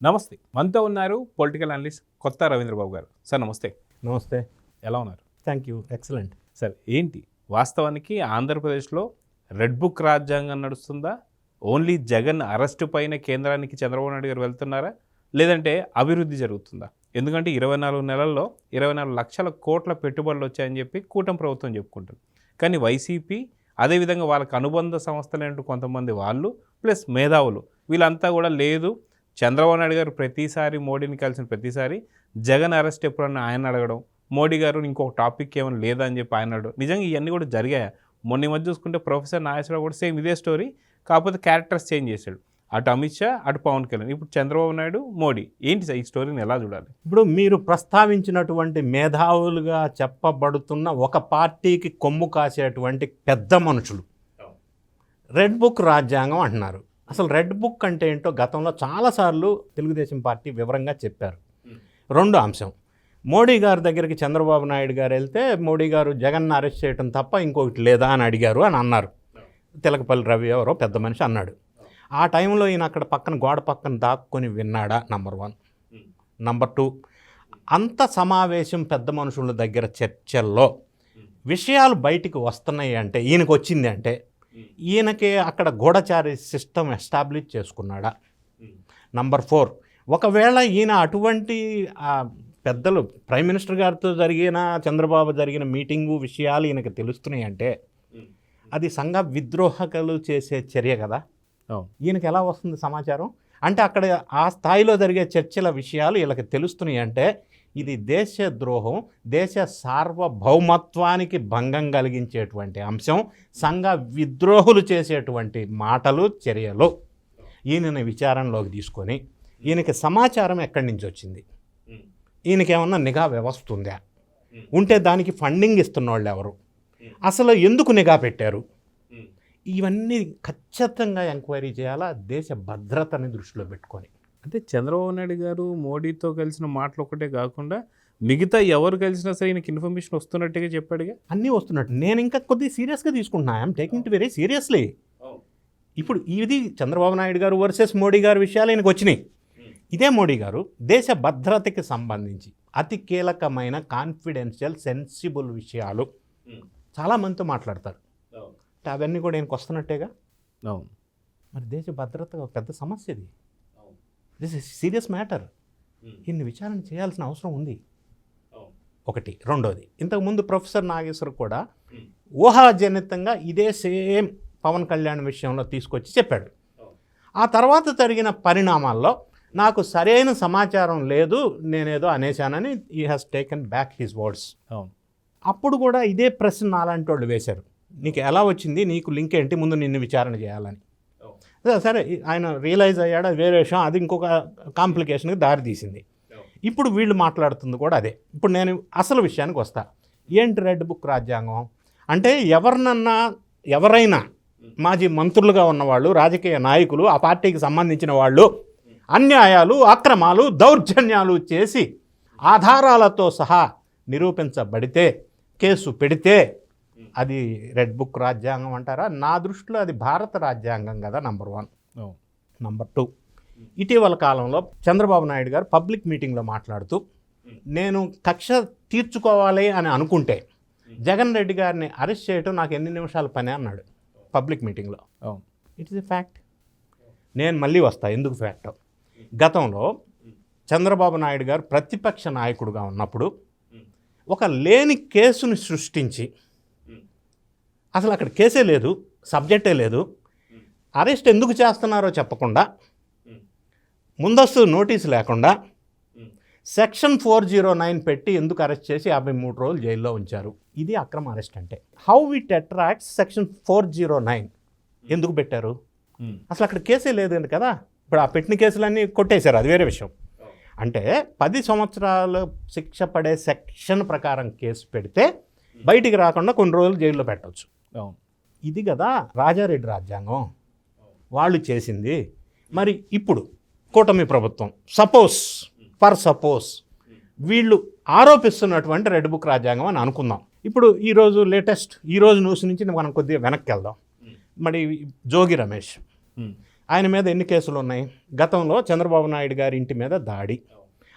నమస్తే. మనతో ఉన్నారు పొలిటికల్ అనలిస్ట్ కొత్త రవీంద్రబాబు గారు. సార్ నమస్తే. నమస్తే. ఎలా ఉన్నారు? Thank you. ఎక్సలెంట్. సార్ ఏంటి వాస్తవానికి ఆంధ్రప్రదేశ్లో రెడ్ బుక్ రాజ్యాంగం నడుస్తుందా? ఓన్లీ జగన్ అరెస్టు పైన కేంద్రానికి చంద్రబాబు నాయుడు గారు వెళ్తున్నారా, లేదంటే అభివృద్ధి జరుగుతుందా? ఎందుకంటే 24 నెలల్లో 24 లక్షల కోట్ల పెట్టుబడులు వచ్చాయని చెప్పి కూటమి ప్రభుత్వం చెప్పుకుంటుంది. కానీ వైసీపీ అదేవిధంగా వాళ్ళకి అనుబంధ సంస్థలంటూ కొంతమంది వాళ్ళు ప్లస్ మేధావులు వీళ్ళంతా కూడా లేదు, చంద్రబాబు నాయుడు గారు ప్రతిసారి మోడీని కలిసిన ప్రతిసారి జగన్ అరెస్ట్ ఎప్పుడన్నా ఆయన అడగడం, మోడీ గారు ఇంకొక టాపిక్ ఏమైనా లేదా అని చెప్పి ఆయన అడగడం, నిజంగా ఇవన్నీ కూడా జరిగాయా? మొన్న మధ్య చూసుకుంటే ప్రొఫెసర్ నాగేశ్వరరావు కూడా సేమ్ ఇదే స్టోరీ, కాకపోతే క్యారెక్టర్స్ చేంజ్ చేశాడు. అటు అమిత్ షా, అటు పవన్ కళ్యాణ్, ఇప్పుడు చంద్రబాబు నాయుడు, మోడీ. ఏంటి సార్ ఈ స్టోరీని ఎలా చూడాలి? ఇప్పుడు మీరు ప్రస్తావించినటువంటి మేధావులుగా చెప్పబడుతున్న ఒక పార్టీకి కొమ్ము కాసేటువంటి పెద్ద మనుషులు రెడ్ బుక్ రాజ్యాంగం అంటున్నారు. అసలు రెడ్ బుక్ అంటే ఏంటో గతంలో చాలాసార్లు తెలుగుదేశం పార్టీ వివరంగా చెప్పారు. రెండో అంశం, మోడీ గారి దగ్గరికి చంద్రబాబు నాయుడు గారు వెళ్తే మోడీ గారు జగన్ అరెస్ట్ చేయడం తప్ప ఇంకొకటి లేదా అని అడిగారు అని అన్నారు. తిలకపల్లి రవి ఎవరో పెద్ద మనిషి అన్నాడు. ఆ టైంలో ఈయన అక్కడ పక్కన గోడ పక్కన దాక్కుని విన్నాడా? నంబర్ 1. నంబర్ 2, అంత సమావేశం పెద్ద మనుషుల దగ్గర చర్చల్లో విషయాలు బయటికి వస్తున్నాయి అంటే, ఈయనకు వచ్చింది అంటే ఈయనకి అక్కడ గూఢచారి సిస్టమ్ ఎస్టాబ్లిష్ చేసుకున్నాడా? నంబర్ 4, ఒకవేళ ఈయన అటువంటి పెద్దలు ప్రైమ్ మినిస్టర్ గారితో జరిగిన చంద్రబాబు జరిగిన మీటింగు విషయాలు ఈయనకి తెలుస్తున్నాయి అంటే అది సంఘ విద్రోహకులు చేసే చర్య కదా. ఈయనకి ఎలా వస్తుంది సమాచారం? అంటే అక్కడ ఆ స్థాయిలో జరిగే చర్చల విషయాలు వీళ్ళకి తెలుస్తున్నాయి అంటే ఇది దేశద్రోహం, దేశ సార్వభౌమత్వానికి భంగం కలిగించేటువంటి అంశం, సంఘ విద్రోహులు చేసేటువంటి మాటలు, చర్యలు. ఈయనని విచారణలోకి తీసుకొని ఈయనకి సమాచారం ఎక్కడి నుంచి వచ్చింది, ఈయనకేమన్నా నిఘా వ్యవస్థ ఉందా, ఉంటే దానికి ఫండింగ్ ఇస్తున్న వాళ్ళు ఎవరు, అసలు ఎందుకు నిఘా పెట్టారు, ఇవన్నీ ఖచ్చితంగా ఎంక్వైరీ చేయాలా దేశ భద్రతని దృష్టిలో పెట్టుకొని. అంటే చంద్రబాబు నాయుడు గారు మోడీతో కలిసిన మాటలు ఒకటే కాకుండా మిగతా ఎవరు కలిసినా సరే ఈయనకి ఇన్ఫర్మేషన్ వస్తున్నట్టుగా చెప్పాడుగా. అన్నీ వస్తున్నట్టు నేను ఇంకా కొద్దిగా సీరియస్గా తీసుకుంటున్నా. I'm taking it very seriously. ఇప్పుడు ఇది చంద్రబాబు నాయుడు గారు వర్సెస్ మోడీ గారు విషయాలు ఈయనకు వచ్చినాయి. ఇదే మోడీ గారు దేశ భద్రతకి సంబంధించి అతి కీలకమైన కాన్ఫిడెన్షియల్ సెన్సిబుల్ విషయాలు చాలామందితో మాట్లాడతారు. అవన్నీ కూడా ఈయనకు వస్తున్నట్టేగా. మరి దేశ భద్రత ఒక పెద్ద సమస్య ఇది. This is serious matter. ఇన్ని విచారణ చేయాల్సిన అవసరం ఉంది. ఒకటి. రెండోది, ఇంతకుముందు ప్రొఫెసర్ నాగేశ్వర్ కూడా ఊహాజనితంగా ఇదే సేమ్ పవన్ కళ్యాణ్ విషయంలో తీసుకొచ్చి చెప్పాడు. ఆ తర్వాత జరిగిన పరిణామాల్లో నాకు సరైన సమాచారం లేదు, నేనేదో అనేశానని ఈ has taken back his words. అప్పుడు కూడా ఇదే ప్రశ్న అలాంటి వాళ్ళు వేశారు. నీకు ఎలా వచ్చింది, నీకు లింక్ ఏంటి, ముందు నిన్ను విచారణ చేయాలని. సరే, ఆయన రియలైజ్ అయ్యాడు, అది వేరే విషయం, అది ఇంకొక కాంప్లికేషన్కి దారి తీసింది. ఇప్పుడు వీళ్ళు మాట్లాడుతుంది కూడా అదే. ఇప్పుడు నేను అసలు విషయానికి వస్తా. ఏంటి రెడ్ బుక్ రాజ్యాంగం అంటే? ఎవరైనా మాజీ మంత్రులుగా ఉన్నవాళ్ళు, రాజకీయ నాయకులు, ఆ పార్టీకి సంబంధించిన వాళ్ళు అన్యాయాలు, అక్రమాలు, దౌర్జన్యాలు చేసి ఆధారాలతో సహా నిరూపించబడితే, కేసు పెడితే అది రెడ్ బుక్ రాజ్యాంగం అంటారా? నా దృష్టిలో అది భారత రాజ్యాంగం కదా. నంబర్ 1. నంబర్ 2, ఇటీవల కాలంలో చంద్రబాబు నాయుడు గారు పబ్లిక్ మీటింగ్లో మాట్లాడుతూ, నేను కక్ష తీర్చుకోవాలి అని అనుకుంటే జగన్ రెడ్డి గారిని అరెస్ట్ చేయడం నాకు ఎన్ని నిమిషాల పని అన్నాడు పబ్లిక్ మీటింగ్లో. It is a fact. నేను మళ్ళీ వస్తా ఎందుకు ఫ్యాక్ట్. గతంలో చంద్రబాబు నాయుడు గారు ప్రతిపక్ష నాయకుడుగా ఉన్నప్పుడు ఒక లేని కేసుని సృష్టించి, అసలు అక్కడ కేసే లేదు, సబ్జెక్టే లేదు, అరెస్ట్ ఎందుకు చేస్తున్నారో చెప్పకుండా, ముందస్తు నోటీసు లేకుండా సెక్షన్ 409 పెట్టి ఎందుకు అరెస్ట్ చేసి 53 రోజులు జైల్లో ఉంచారు. ఇది అక్రమ అరెస్ట్ అంటే. హౌ ఇట్ అట్రాక్ట్స్ సెక్షన్ 409 ఎందుకు పెట్టారు? అసలు అక్కడ కేసే లేదు కదా. ఇప్పుడు ఆ పెట్టిన కేసులన్నీ కొట్టేశారు, అది వేరే విషయం. అంటే 10 సంవత్సరాలు శిక్ష పడే సెక్షన్ ప్రకారం కేసు పెడితే బయటికి రాకుండా కొన్ని రోజులు జైల్లో పెట్టవచ్చు. ఇది కదా రాజారెడ్డి రాజ్యాంగం వాళ్ళు చేసింది. మరి ఇప్పుడు కూటమి ప్రభుత్వం సపోజ్ వీళ్ళు ఆరోపిస్తున్నటువంటి రెడ్ బుక్ రాజ్యాంగం అని అనుకుందాం. ఇప్పుడు ఈరోజు లేటెస్ట్ ఈరోజు న్యూస్ నుంచి మనం కొద్దిగా వెనక్కి వెళ్దాం. మరి జోగి రమేష్ ఆయన మీద ఎన్ని కేసులు ఉన్నాయి? గతంలో చంద్రబాబు నాయుడు గారి ఇంటి మీద దాడి.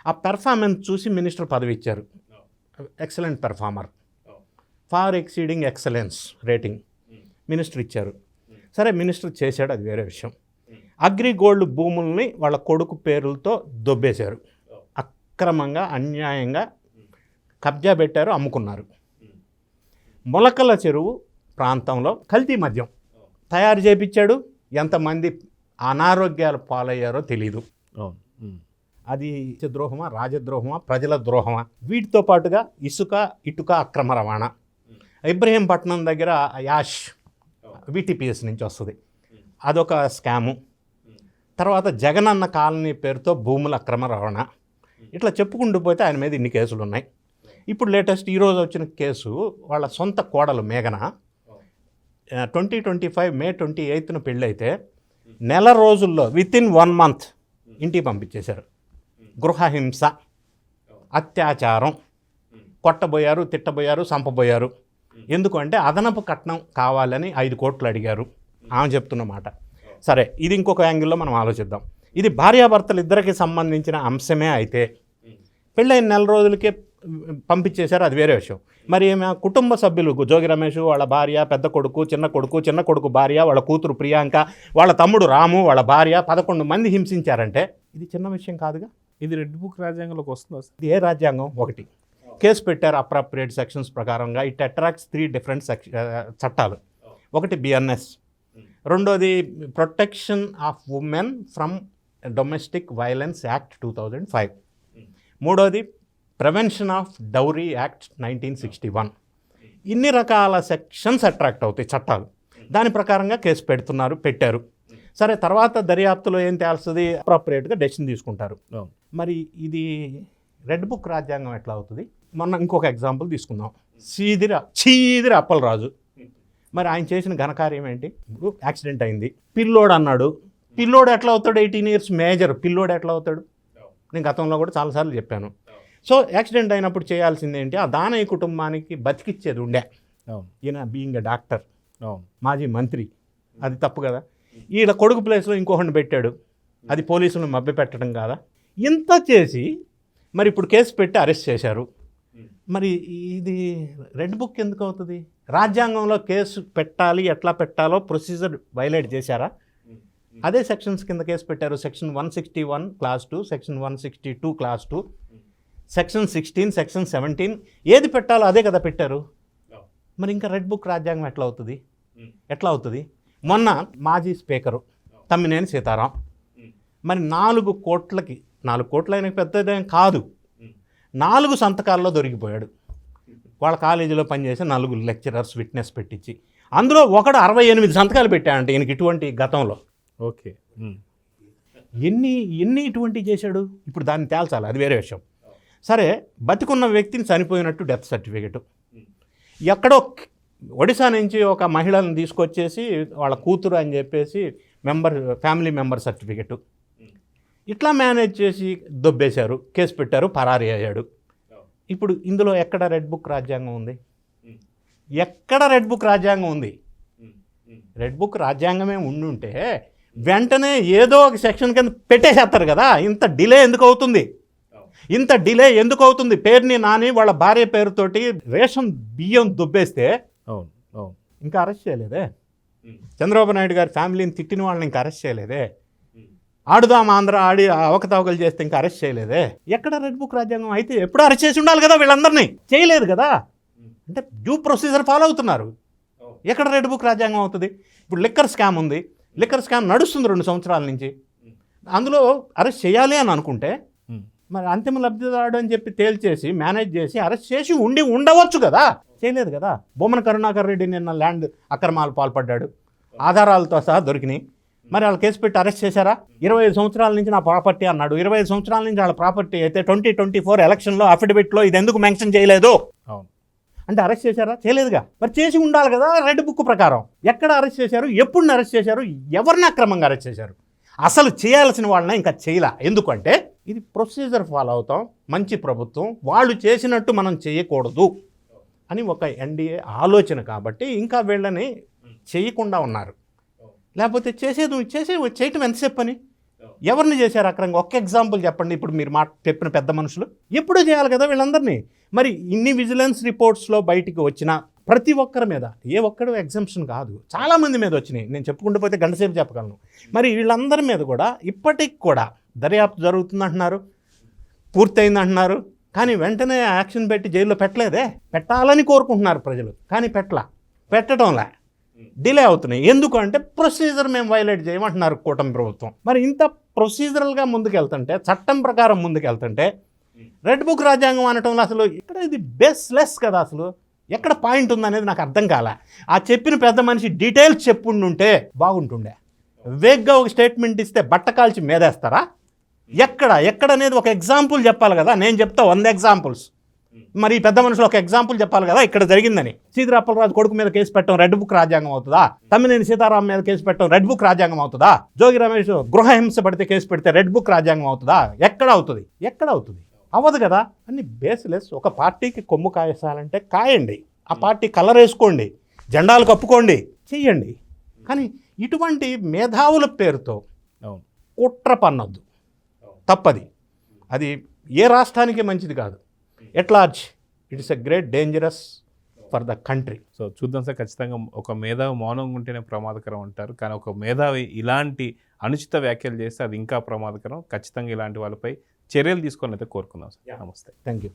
ఆ పెర్ఫార్మెన్స్ చూసి మినిస్టర్ పదవి ఇచ్చారు. Excellent performer, far exceeding excellence rating minister ఇచ్చారు. సరే, మినిస్టర్ చేశాడు, అది వేరే విషయం. అగ్రిగోల్డ్ భూముల్ని వాళ్ళ కొడుకు పేర్లతో దొబ్బేశారు. అక్రమంగా, అన్యాయంగా కబ్జా పెట్టారు, అమ్ముకున్నారు. మొలకల చెరువు ప్రాంతంలో కల్తీ మద్యం తయారు చేయించాడు. ఎంతమంది అనారోగ్యాలు పాలయ్యారో తెలీదు. అది ద్రోహమా, రాజద్రోహమా, ప్రజల ద్రోహమా? వీటితో పాటుగా ఇటుక అక్రమ రవాణా. ఇబ్రహీంపట్నం దగ్గర యాష్ విటిపిఎస్ నుంచి వస్తుంది, అదొక స్కాము. తర్వాత జగనన్న కాలనీ పేరుతో భూముల అక్రమ రవాణా. ఇట్లా చెప్పుకుంటూ పోతే ఆయన మీద ఇన్ని కేసులు ఉన్నాయి. ఇప్పుడు లేటెస్ట్ ఈరోజు వచ్చిన కేసు, వాళ్ళ సొంత కోడలు మేఘన 2025 మే 28న పెళ్ళైతే నెల రోజుల్లో వితిన్ 1 month ఇంటికి పంపించేశారు. గృహహింస, అత్యాచారం, కొట్టబోయారు, తిట్టబోయారు, చంపబోయారు. ఎందుకంటే అదనపు కట్నం కావాలని 5 కోట్లు అడిగారు. ఆమె చెప్తున్న మాట. సరే, ఇది ఇంకొక యాంగిల్లో మనం ఆలోచిద్దాం. ఇది భార్యాభర్తలు ఇద్దరికి సంబంధించిన అంశమే అయితే పెళ్ళైన నెల రోజులకే పంపించేశారు, అది వేరే విషయం. మరి కుటుంబ సభ్యులు జోగి రమేష్, వాళ్ళ భార్య, పెద్ద కొడుకు, చిన్న కొడుకు భార్య, వాళ్ళ కూతురు ప్రియాంక, వాళ్ళ తమ్ముడు రాము, వాళ్ళ భార్య, 11 మంది హింసించారంటే ఇది చిన్న విషయం కాదుగా. ఇది రెడ్ బుక్ రాజ్యాంగంలోకి వస్తుందా? ఇది ఏ రాజ్యాంగం? ఒకటి, కేసు పెట్టారు అప్రాప్రియేట్ సెక్షన్స్ ప్రకారంగా. ఇట్ అట్రాక్ట్స్ 3 different చట్టాలు. ఒకటి బిఎన్ఎస్, రెండోది protection of women from domestic violence act 2005, మూడోది ప్రివెన్షన్ ఆఫ్ డౌరీ యాక్ట్ 1961. ఇన్ని రకాల సెక్షన్స్ అట్రాక్ట్ అవుతాయి చట్టాలు. దాని ప్రకారంగా కేసు పెట్టారు. సరే, తర్వాత దర్యాప్తులో ఏం తేల్స్తుంది? అప్రాప్రియేట్గా డెసిషన్ తీసుకుంటారు. మరి ఇది రెడ్ బుక్ రాజ్యాంగం ఎట్లా అవుతుంది? మొన్న ఇంకొక ఎగ్జాంపుల్ తీసుకుందాం. చీదిర అప్పలరాజు. మరి ఆయన చేసిన ఘనకార్యం ఏంటి? ఇప్పుడు యాక్సిడెంట్ అయింది, పిల్లోడు అన్నాడు. పిల్లోడు ఎట్లా అవుతాడు? 18 years మేజర్ పిల్లోడు ఎట్లా అవుతాడు? నేను గతంలో కూడా చాలాసార్లు చెప్పాను. సో యాక్సిడెంట్ అయినప్పుడు చేయాల్సింది ఏంటి? ఆ దానయ్య కుటుంబానికి బతికిచ్చేది ఉండే. ఈయన బీయింగ్ ఎ డాక్టర్, మాజీ మంత్రి, అది తప్పు కదా. ఈయన కొడుకు ప్లేస్లో ఇంకొకరిని పెట్టాడు, అది పోలీసులను మభ్యపెట్టడం కాదా? ఇంత చేసి మరి ఇప్పుడు కేసు పెట్టి అరెస్ట్ చేశారు. మరి ఇది రెడ్ బుక్ ఎందుకు అవుతుంది? రాజ్యాంగంలో కేసు పెట్టాలి, ఎట్లా పెట్టాలో ప్రొసీజర్ వైలేట్ చేశారా? అదే సెక్షన్స్ కింద కేసు పెట్టారు. Section 161 Clause 2, section 162 Clause 2, section 16, section 17 ఏది పెట్టాలో అదే కదా పెట్టారు. మరి ఇంకా రెడ్ బుక్ రాజ్యాంగం ఎట్లా అవుతుంది? మొన్న మాజీ స్పీకరు తమ్మినేని సీతారాం మరి 4 కోట్లకి, 4 కోట్ల అయిన పెద్దదేం కాదు, 4 సంతకాల్లో దొరికిపోయాడు. వాళ్ళ కాలేజీలో పనిచేసే 4 లెక్చరర్స్ విట్నెస్ పెట్టించి, అందులో ఒకడు 68 సంతకాలు పెట్టాడంటే ఈయనకి ఇటువంటి గతంలో. ఓకే, ఎన్ని ఇటువంటివి చేశాడు? ఇప్పుడు దాన్ని తేల్చాలి, అది వేరే విషయం. సరే, బతికున్న వ్యక్తిని చనిపోయినట్టు డెత్ సర్టిఫికెట్, ఎక్కడో ఒడిశా నుంచి ఒక మహిళను తీసుకొచ్చేసి వాళ్ళ కూతురు అని చెప్పేసి ఫ్యామిలీ మెంబర్ సర్టిఫికెట్, ఇట్లా మేనేజ్ చేసి దొబ్బేశారు, కేసు పెట్టారు, పరారీ అయ్యాడు. ఇప్పుడు ఇందులో ఎక్కడ రెడ్ బుక్ రాజ్యాంగం ఉంది? ఎక్కడ రెడ్ బుక్ రాజ్యాంగం ఉంది? రెడ్ బుక్ రాజ్యాంగమే ఉండుంటే వెంటనే ఏదో ఒక సెక్షన్ కింద పెట్టేసేస్తారు కదా. ఇంత డిలే ఎందుకు అవుతుంది? పేరుని నాని వాళ్ళ భార్య పేరుతోటి రేషన్ బియ్యం దుబ్బేస్తే ఇంకా అరెస్ట్ చేయలేదే. చంద్రబాబు నాయుడు గారి ఫ్యామిలీని తిట్టిన వాళ్ళని ఇంకా అరెస్ట్ చేయలేదే. ఆడుదాం ఆంధ్ర ఆడి అవకతవకలు చేస్తే ఇంకా అరెస్ట్ చేయలేదే. ఎక్కడ రెడ్ బుక్ రాజ్యాంగం? అయితే ఎప్పుడు అరెస్ట్ చేసి ఉండాలి కదా, వీళ్ళందరినీ చేయలేదు కదా. అంటే డ్యూ ప్రొసీజర్ ఫాలో అవుతున్నారు. ఎక్కడ రెడ్ బుక్ రాజ్యాంగం అవుతుంది? ఇప్పుడు లిక్కర్ స్కామ్ ఉంది, లిక్కర్ స్కామ్ నడుస్తుంది 2 సంవత్సరాల నుంచి. అందులో అరెస్ట్ చేయాలి అని అనుకుంటే మరి అంతిమ లబ్ధిదారుడు అని చెప్పి తేల్చేసి మేనేజ్ చేసి అరెస్ట్ చేసి ఉండవచ్చు కదా, చేయలేదు కదా. బొమ్మన కరుణాకర్ రెడ్డి నిన్న ల్యాండ్ అక్రమాలు పాల్పడ్డాడు, ఆధారాలతో సహా దొరికినాయి. మరి వాళ్ళు కేసు పెట్టి అరెస్ట్ చేశారా? 25 సంవత్సరాల నుంచి నా ప్రాపర్టీ అన్నాడు. 25 సంవత్సరాల నుంచి వాళ్ళ ప్రాపర్టీ అయితే 2024 ఎలక్షన్లో అఫిడవిట్లో ఇది ఎందుకు మెన్షన్ చేయలేదు అంటే అరెస్ట్ చేశారా? చేయలేదుగా. మరి చేసి ఉండాలి కదా రెడ్ బుక్ ప్రకారం. ఎక్కడ అరెస్ట్ చేశారు? ఎప్పుడు అరెస్ట్ చేశారు? ఎవరిని అక్రమంగా అరెస్ట్ చేశారు? అసలు చేయాల్సిన వాళ్ళని ఇంకా చేయలే. ఎందుకంటే ఇది ప్రొసీజర్ ఫాలో అవుతాం, మంచి ప్రభుత్వం, వాళ్ళు చేసినట్టు మనం చేయకూడదు అని ఒక ఎన్డీఏ ఆలోచన. కాబట్టి ఇంకా వీళ్ళని చేయకుండా ఉన్నారు. లేకపోతే చేయటం ఎంతసేపు పని? ఎవరిని చేశారు అక్రంగా? ఒక్క ఎగ్జాంపుల్ చెప్పండి. ఇప్పుడు మీరు చెప్పిన పెద్ద మనుషులు ఎప్పుడూ చేయాలి కదా వీళ్ళందరినీ. మరి ఇన్ని విజిలెన్స్ రిపోర్ట్స్లో బయటికి వచ్చిన ప్రతి ఒక్కరి మీద, ఏ ఒక్కడు ఎగ్జంప్షన్ కాదు, చాలామంది మీద వచ్చినాయి. నేను చెప్పుకుంటూ పోతే గంటసేపు చెప్పగలను. మరి వీళ్ళందరి మీద కూడా ఇప్పటికి కూడా దర్యాప్తు జరుగుతుందంటున్నారు, పూర్తయిందంటున్నారు. కానీ వెంటనే యాక్షన్ పెట్టి జైల్లో పెట్టలేదే. పెట్టాలని కోరుకుంటున్నారు ప్రజలు, కానీ పెట్టడంలా డిలే అవుతున్నాయి. ఎందుకు అంటే ప్రొసీజర్ మేము వైలేట్ చేయమంటున్నారు కూటమి ప్రభుత్వం. మరి ఇంత ప్రొసీజరల్గా ముందుకెళ్తుంటే, చట్టం ప్రకారం ముందుకెళ్తుంటే రెడ్ బుక్ రాజ్యాంగం అనటంలో అసలు ఇక్కడ ఇది బేస్లెస్ కదా. అసలు ఎక్కడ పాయింట్ ఉందనేది నాకు అర్థం కాలే. ఆ చెప్పిన పెద్ద మనిషి డీటెయిల్స్ చెప్పుండుంటే బాగుంటుండే. వేగ్గా ఒక స్టేట్మెంట్ ఇస్తే బట్ట కాల్చి మేదేస్తారా? ఎక్కడ అనేది ఒక ఎగ్జాంపుల్ చెప్పాలి కదా. నేను చెప్తా 100 ఎగ్జాంపుల్స్. మరి ఈ పెద్ద మనుషులు ఒక ఎగ్జాంపుల్ చెప్పాలి కదా ఇక్కడ జరిగిందని. సీదిరాపలరాజు కొడుకు మీద కేసు పెట్టడం రెడ్ బుక్ రాజ్యాంగం అవుతుందా? తమ్మినేని సీతారాం మీద కేసు పెట్టడం రెడ్ బుక్ రాజ్యాంగం అవుతుందా? జోగి రమేష్ గృహహింస పడితే కేసు పెడితే రెడ్ బుక్ రాజ్యాంగం అవుతుందా? ఎక్కడ అవుతుంది? అవ్వదు కదా. అన్ని బేస్లెస్. ఒక పార్టీకి కొమ్ము కాయసాలంటే కాయండి, ఆ పార్టీ కలర్ వేసుకోండి, జెండాలు కప్పుకోండి, చెయ్యండి. కానీ ఇటువంటి మేధావుల పేరుతో కుట్ర పన్నొద్దు, తప్పది. అది ఏ రాష్ట్రానికి మంచిది కాదు. At large it is a great dangerous for the country. So చూద్దాం సార్. ఖచ్చితంగా ఒక మేధావి మౌనంగా ఉంటేనే ప్రమాదకరం అంటారు, కానీ ఒక మేధావి ఇలాంటి అనుచిత వ్యాఖ్యలు చేస్తే అది ఇంకా ప్రమాదకరం. ఖచ్చితంగా ఇలాంటి వాళ్ళపై చర్యలు తీసుకొని అయితే కోరుకుందాం సార్. నమస్తే. Thank you.